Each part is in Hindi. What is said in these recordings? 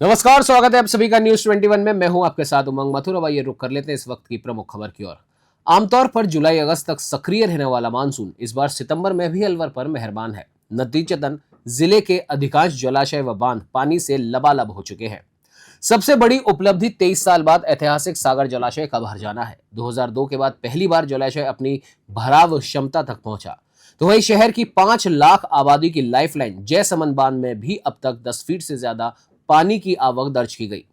नमस्कार, स्वागत है आप सभी का न्यूज 21 में। मैं हूं आपके साथ उमंग मथुर। अब आइए रुक कर लेते हैं इस वक्त की प्रमुख खबर की ओर। आमतौर पर जुलाई अगस्त तक सक्रिय रहने वाला मानसून इस बार सितंबर में भी अलवर पर मेहरबान है। नतीजतन जिले के अधिकांश जलाशय व बांध पानी से लबालब हो चुके हैं। सबसे बड़ी उपलब्धि 23 साल बाद ऐतिहासिक सागर जलाशय का भर जाना है। 2002 के बाद पहली बार जलाशय अपनी भराव क्षमता तक पहुंचा। तो वही शहर की 5 लाख आबादी की लाइफलाइन जयसमंद बांध में भी अब तक 10 फीट से ज्यादा पानी की आवक दर्ज की गई।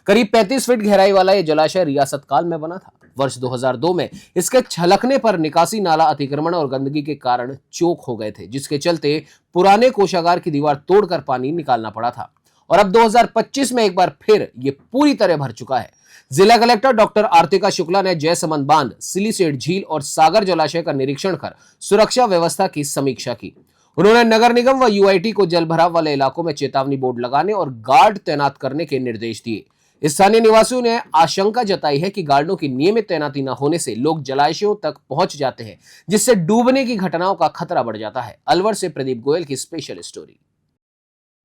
करीब 35 फीट गहराई वाला यह जलाशय रियासत काल में बना था। वर्ष 2002 में इसके छलकने पर निकासी नाला अतिक्रमण और गंदगी के कारण चोक हो गए थे, जिसके चलते पुराने कोषागार की दीवार तोड़कर पानी निकालना पड़ा था। और अब 2025 में एक बार फिर ये पूरी तरह भर चुका है। जिला कलेक्टर डॉक्टर आर्तिका शुक्ला ने जयसमंद बांध, सिलीसेठ झील और सागर जलाशय का निरीक्षण कर सुरक्षा व्यवस्था की समीक्षा की। उन्होंने नगर निगम व यूआईटी को जल भराव वाले इलाकों में चेतावनी बोर्ड लगाने और गार्ड तैनात करने के निर्देश दिए। स्थानीय निवासियों ने आशंका जताई है कि गार्डों की नियमित तैनाती न होने से लोग जलाशयों तक पहुंच जाते हैं, जिससे डूबने की घटनाओं का खतरा बढ़ जाता है। अलवर से प्रदीप गोयल की स्पेशल स्टोरी।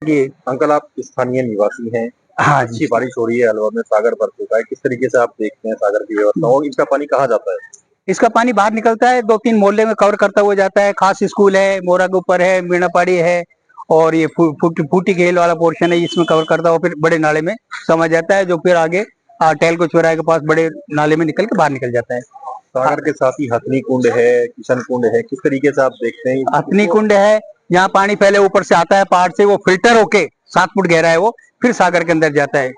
ये अंकल, आप स्थानीय निवासी हैं। हाँ, अच्छी बारिश हो रही है, अलवर में सागर भर चुका है। किस तरीके से आप देखते हैं सागर की व्यवस्था और इसका पानी कहाँ जाता है? इसका पानी बाहर निकलता है, 2-3 मोहल्ले में कवर करता हुआ जाता है। खास स्कूल है, मोरा के ऊपर है, मीणापाड़ी है और ये फूटी खेल वाला पोर्शन है, इसमें कवर करता हुआ फिर बड़े नाले में समझ जाता है, जो फिर आगे टेलको चौराहे के पास बड़े नाले में निकल के बाहर निकल जाता है। सागर के साथ ही हथनी कुंड है, किशन कुंड है, किस तरीके से आप देखते हैं? हथनी कुंड है, यहाँ पानी पहले ऊपर से आता है पहाड़ से, वो फिल्टर होके 7 फुट गहरा है, वो फिर सागर के अंदर जाता है।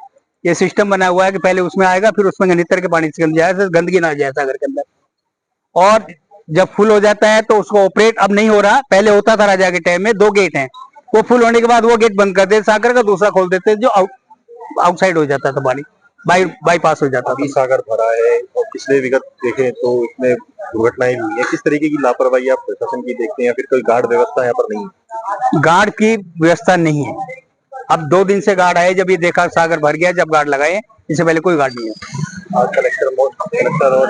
ये सिस्टम बना हुआ है कि पहले उसमें आएगा, फिर उसमें नितर के पानी से जाए, गंदगी ना जाए सागर के अंदर। और जब फुल हो जाता है तो उसको ऑपरेट अब नहीं हो रहा, पहले होता था राजा के टाइम में। 2 गेट हैं, वो फुल होने के बाद वो गेट बंद कर देते सागर का, दूसरा खोल देते, जो आउटसाइड हो जाता था पानी, बाईपास हो जाता था। सागर भरा है और पिछले विगत देखें तो इसमें दुर्घटनाएं हुई है। किस तरीके की लापरवाही आप प्रशासन की देखते हैं या फिर कोई गार्ड व्यवस्था यहाँ पर नहीं है? गार्ड की व्यवस्था नहीं है। अब 2 दिन से गार्ड आए, जब ये देखा सागर भर गया, जब गार्ड लगाए, इससे पहले कोई गार्ड नहीं है। आज कलेक्टर और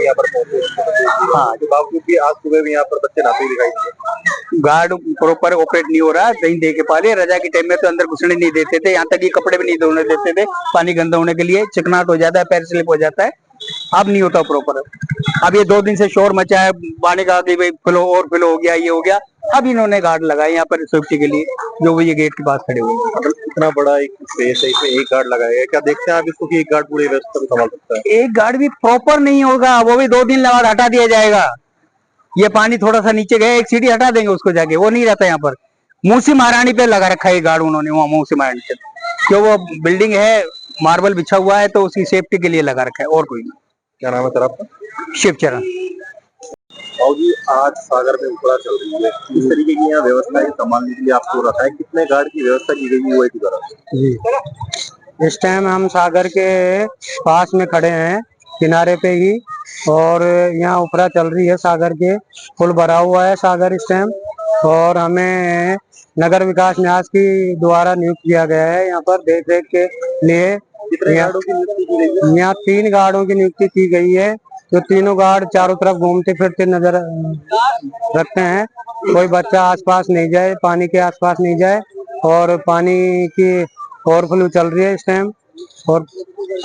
यहाँ पर पहुंचे, हाँ, के बावजूद भी आज सुबह भी यहाँ पर बच्चे नहाते दिखाई दिए। गार्ड प्रॉपर ऑपरेट नहीं हो रहा, नहीं दे के पाले। रजा के टाइम में तो अंदर घुसने नहीं देते थे, यहाँ तक कि कपड़े भी नहीं धोने देते थे, पानी गंदा होने के लिए। चिकनाट हो जाता है, पैर स्लिप हो जाता है, अब नहीं होता प्रॉपर। अब ये 2 दिन से शोर मचा है पानी का कि भाई फ्लो और फ्लो हो गया, ये हो गया। अब इन्होंने गार्ड लगाए यहाँ पर सेफ्टी के लिए, जो वो ये गेट के पास खड़े हुए हैं। इतना बड़ा एक स्पेस है, इसमें एक गार्ड लगाया है, क्या देखते हैं आप इसको कि एक गार्ड पूरी व्यवस्था को संभाल सकता है? एक गार्ड भी प्रॉपर नहीं होगा, वो भी 2 दिन बाद हटा दिया जाएगा। ये पानी थोड़ा सा नीचे गया, एक सीढ़ी हटा देंगे उसको जाके, वो नहीं रहता यहाँ पर। मूसी महारानी पे लगा रखा है गार्ड उन्होंने, वहाँ मूसी महारानी पे, क्यों वो बिल्डिंग है, मार्बल बिछा हुआ है, तो उसकी सेफ्टी के लिए लगा रखा है, और कोई नहीं। क्या नाम है सर आपका? शिवचरण। जी, आज सागर में उपड़ा चल रही है, किस तरीके की यहाँ व्यवस्था है संभालने के लिए आपको रखा है? कितने गार्ड की व्यवस्था की गई है द्वारा? जी, इस टाइम हम सागर के पास में खड़े हैं, किनारे पे ही, और यहाँ उपरा चल रही है सागर के। पुल भरा हुआ है सागर इस टाइम, और हमें नगर विकास न्यास की द्वारा नियुक्त किया गया है यहाँ पर देख रेख के लिए। कितने गार्डों की नियुक्ति की गई है? यहाँ 3 गार्डों की नियुक्ति की गई है, जो तीनों गार्ड चारों तरफ घूमते फिरते नजर रखते हैं। कोई बच्चा आसपास नहीं जाए, पानी के आसपास नहीं जाए, और पानी की ओवरफ्लो चल रही है इस टाइम। और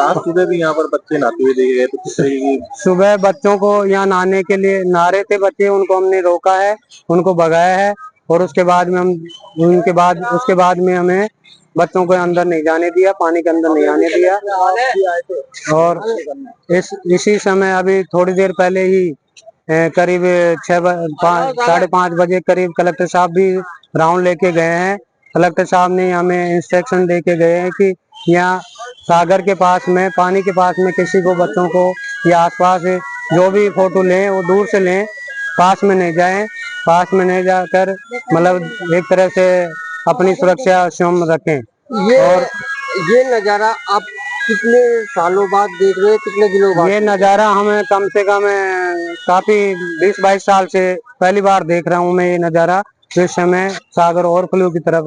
आज सुबह भी यहाँ पर बच्चे नहाते हुए देखे गए, तो किस तरीके की? सुबह बच्चों को यहाँ नहाने के लिए नहा रहे थे बच्चे, उनको हमने रोका है, उनको भगाया है, और उसके बाद में हमें बच्चों को अंदर नहीं जाने दिया, पानी के अंदर नहीं आने दिया। और इसी समय अभी थोड़ी देर पहले ही करीब 5:30 बजे करीब कलेक्टर साहब भी राउंड लेके गए हैं। कलेक्टर साहब ने हमें इंस्ट्रक्शन दे के गए हैं कि यहाँ सागर के पास में, पानी के पास में किसी को, बच्चों को या आसपास जो भी फोटो लें वो दूर से लें, पास में नहीं जाएं। पास में नहीं जाकर मतलब एक तरह से अपनी सुरक्षा स्वयं रखें। और ये नजारा आप कितने सालों बाद देख रहे हैं, कितने दिनों बाद? ये नजारा हमें कम से कम काफी 20-22 साल से पहली बार देख रहा हूँ मैं ये नजारा। इस समय सागर ओवरफ्लो की तरफ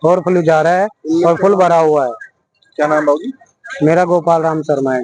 ओवरफ्लो जा रहा है और फुल भरा हुआ है। क्या नाम बाबू? मेरा गोपाल राम शर्मा है।